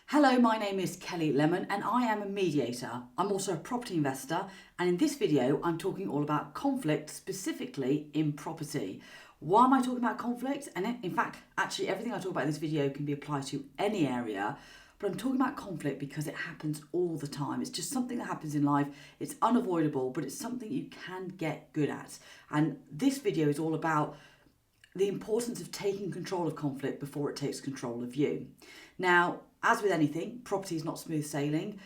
Hello, my name is Kelly Lemon and I am a mediator. I'm also a property investor, and in this video I'm talking all about conflict, specifically in property. Why am I talking about conflict? And in fact, actually everything I talk about in this video can be applied to any area, but I'm talking about conflict because it happens all the time. It's just something that happens in life. It's unavoidable, but it's something you can get good at. And this video is all about the importance of taking control of conflict before it takes control of you. Now, as with anything, property is not smooth sailing.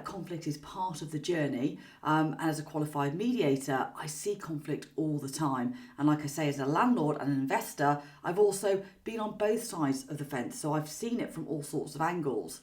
Conflict is part of the journey. And as a qualified mediator, I see conflict all the time. And like I say, as a landlord and an investor, I've also been on both sides of the fence. So I've seen it from all sorts of angles.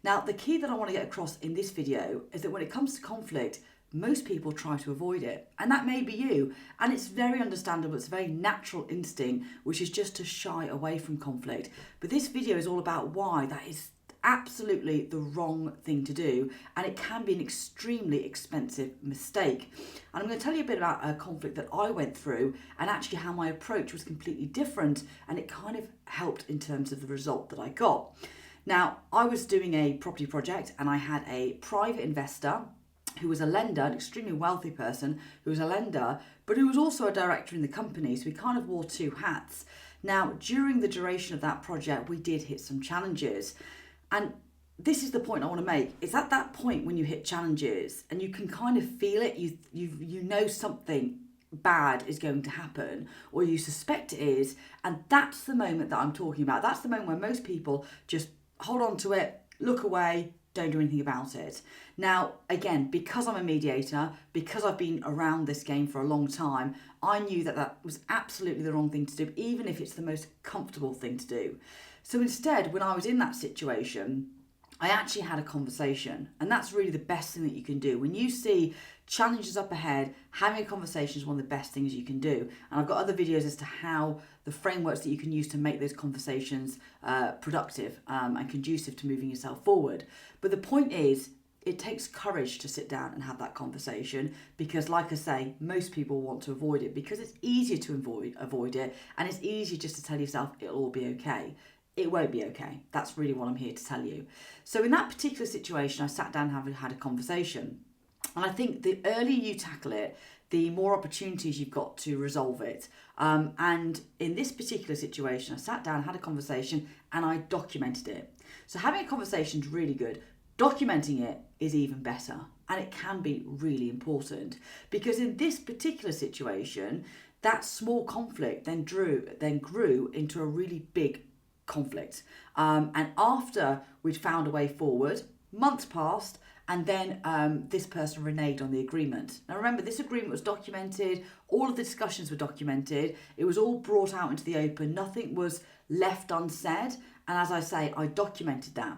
Now, the key that I want to get across in this video is that when it comes to conflict, most people try to avoid it, and that may be you, and it's very understandable. It's a very natural instinct, which is just to shy away from conflict. But this video is all about why that is absolutely the wrong thing to do, and it can be an extremely expensive mistake. And I'm going to tell you a bit about a conflict that I went through and actually how my approach was completely different, and it kind of helped in terms of the result that I got. Now, I was doing a property project and I had a private investor who was a lender, an extremely wealthy person who was a lender, but who was also a director in the company. So we kind of wore two hats. Now, during the duration of that project, we did hit some challenges. And this is the point I want to make. It's at that point when you hit challenges and you can kind of feel it, you know something bad is going to happen, or you suspect it is, and that's the moment that I'm talking about. That's the moment where most people just hold on to it, look away, don't do anything about it. Now, again, because I'm a mediator, because I've been around this game for a long time, I knew that that was absolutely the wrong thing to do, even if it's the most comfortable thing to do. So instead, when I was in that situation, I actually had a conversation, and that's really the best thing that you can do. When you see challenges up ahead, having a conversation is one of the best things you can do. And I've got other videos as to how the frameworks that you can use to make those conversations productive and conducive to moving yourself forward. But the point is, it takes courage to sit down and have that conversation because, like I say, most people want to avoid it because it's easier to avoid it, and it's easier just to tell yourself it'll all be okay. It won't be okay. That's really what I'm here to tell you. So in that particular situation, I sat down and had a conversation. And I think the earlier you tackle it, the more opportunities you've got to resolve it. And in this particular situation, I sat down, had a conversation, and I documented it. So having a conversation is really good. Documenting it is even better. And it can be really important because in this particular situation, that small conflict then grew into a really big conflict. And after we'd found a way forward, months passed, and then this person reneged on the agreement. Now remember, this agreement was documented, all of the discussions were documented, it was all brought out into the open, nothing was left unsaid, and as I say, I documented that.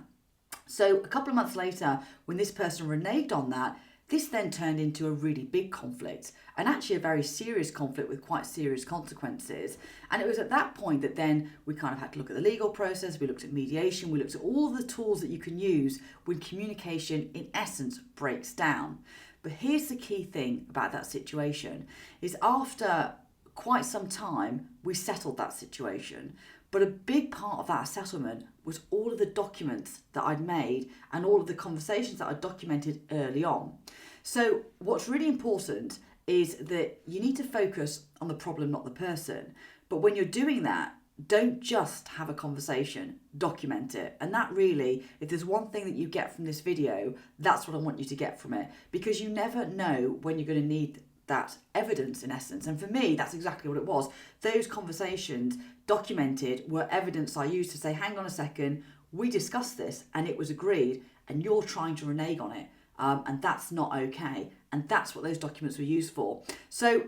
So a couple of months later, when this person reneged on that, this then turned into a really big conflict, and actually a very serious conflict with quite serious consequences. And it was at that point that then we kind of had to look at the legal process, we looked at mediation, we looked at all the tools that you can use when communication in essence breaks down. But here's the key thing about that situation, is after quite some time, we settled that situation. But a big part of that settlement was all of the documents that I'd made and all of the conversations that I documented early on. So what's really important is that you need to focus on the problem, not the person. But when you're doing that, don't just have a conversation, document it. And that really, if there's one thing that you get from this video, that's what I want you to get from it. Because you never know when you're going to need that evidence in essence. And for me, that's exactly what it was. Those conversations documented were evidence I used to say, hang on a second, we discussed this and it was agreed and you're trying to renege on it. And that's not okay. And that's what those documents were used for. So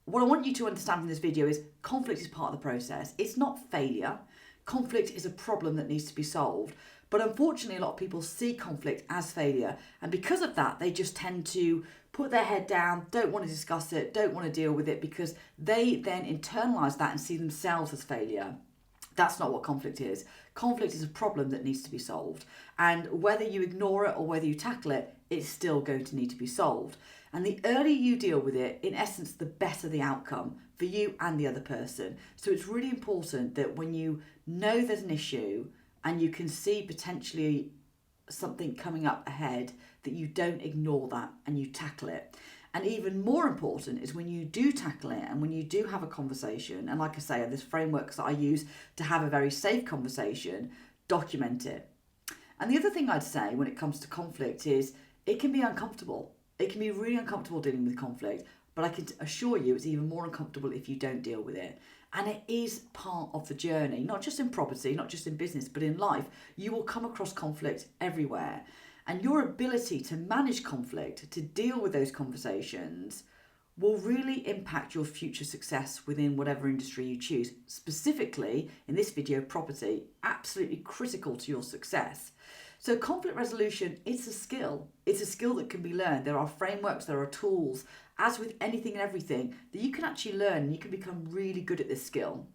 what I want you to understand from this video is conflict is part of the process. It's not failure. Conflict is a problem that needs to be solved. But unfortunately, a lot of people see conflict as failure. And because of that, they just tend to put their head down, don't want to discuss it, don't want to deal with it, because they then internalize that and see themselves as failure. That's not what conflict is. Conflict is a problem that needs to be solved. And whether you ignore it or whether you tackle it, it's still going to need to be solved. And the earlier you deal with it, in essence, the better the outcome for you and the other person. So it's really important that when you know there's an issue, and you can see potentially something coming up ahead, that you don't ignore that and you tackle it. And even more important is when you do tackle it and when you do have a conversation, and like I say, there's frameworks that I use to have a very safe conversation, document it. And the other thing I'd say when it comes to conflict is it can be uncomfortable. It can be really uncomfortable dealing with conflict, but I can assure you it's even more uncomfortable if you don't deal with it. And it is part of the journey, not just in property, not just in business, but in life. You will come across conflict everywhere. And your ability to manage conflict, to deal with those conversations, will really impact your future success within whatever industry you choose. Specifically, in this video, property, absolutely critical to your success. So conflict resolution, it's a skill. It's a skill that can be learned. There are frameworks, there are tools, as with anything and everything, that you can actually learn and you can become really good at this skill.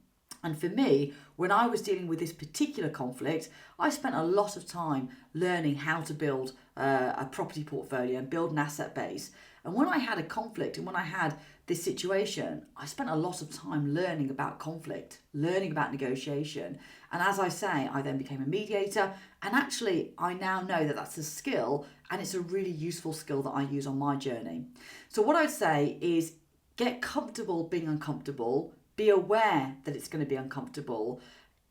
And for me, when I was dealing with this particular conflict, I spent a lot of time learning how to build a property portfolio and build an asset base. And when I had a conflict and when I had this situation, I spent a lot of time learning about conflict, learning about negotiation. And as I say, I then became a mediator. And actually, I now know that that's a skill, and it's a really useful skill that I use on my journey. So what I'd say is get comfortable being uncomfortable. Be aware that it's going to be uncomfortable.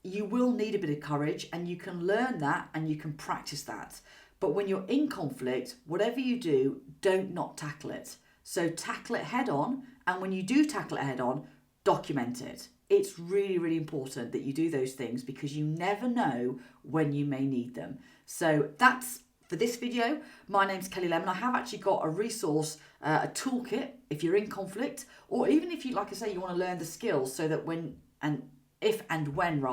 You will need a bit of courage, and you can learn that and you can practice that. But when you're in conflict, whatever you do, don't not tackle it. So tackle it head on, and when you do tackle it head on, document it. It's really, really important that you do those things because you never know when you may need them. So that's for this video. My name's Kelly Lemon. I have actually got a resource, a toolkit, if you're in conflict, or even if you, like I say, you want to learn the skills so that if and when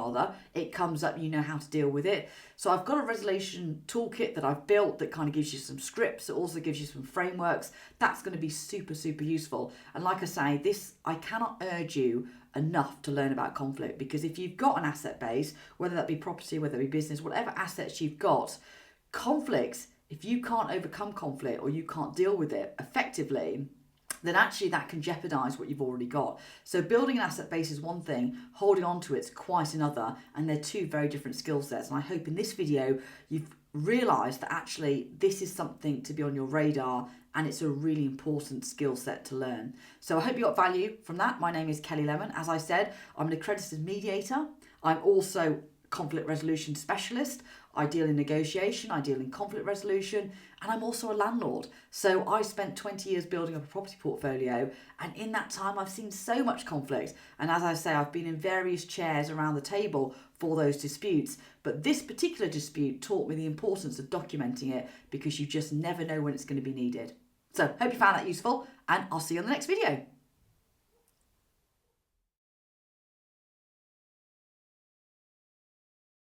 it comes up, you know how to deal with it. So I've got a resolution toolkit that I've built that kind of gives you some scripts. It also gives you some frameworks. That's going to be super, super useful. And like I say, I cannot urge you enough to learn about conflict, because if you've got an asset base, whether that be property, whether it be business, whatever assets you've got, conflicts, if you can't overcome conflict or you can't deal with it effectively, then actually that can jeopardize what you've already got. So building an asset base is one thing, holding on to it's quite another, and they're two very different skill sets. And I hope in this video you've realized that actually this is something to be on your radar, and it's a really important skill set to learn. So I hope you got value from that. My name is Kelly Lemon. As I said, I'm an accredited mediator. I'm also conflict resolution specialist. I deal in negotiation, I deal in conflict resolution, and I'm also a landlord. So I spent 20 years building up a property portfolio, and in that time I've seen so much conflict. And as I say, I've been in various chairs around the table for those disputes. But this particular dispute taught me the importance of documenting it, because you just never know when it's going to be needed. So hope you found that useful, and I'll see you on the next video.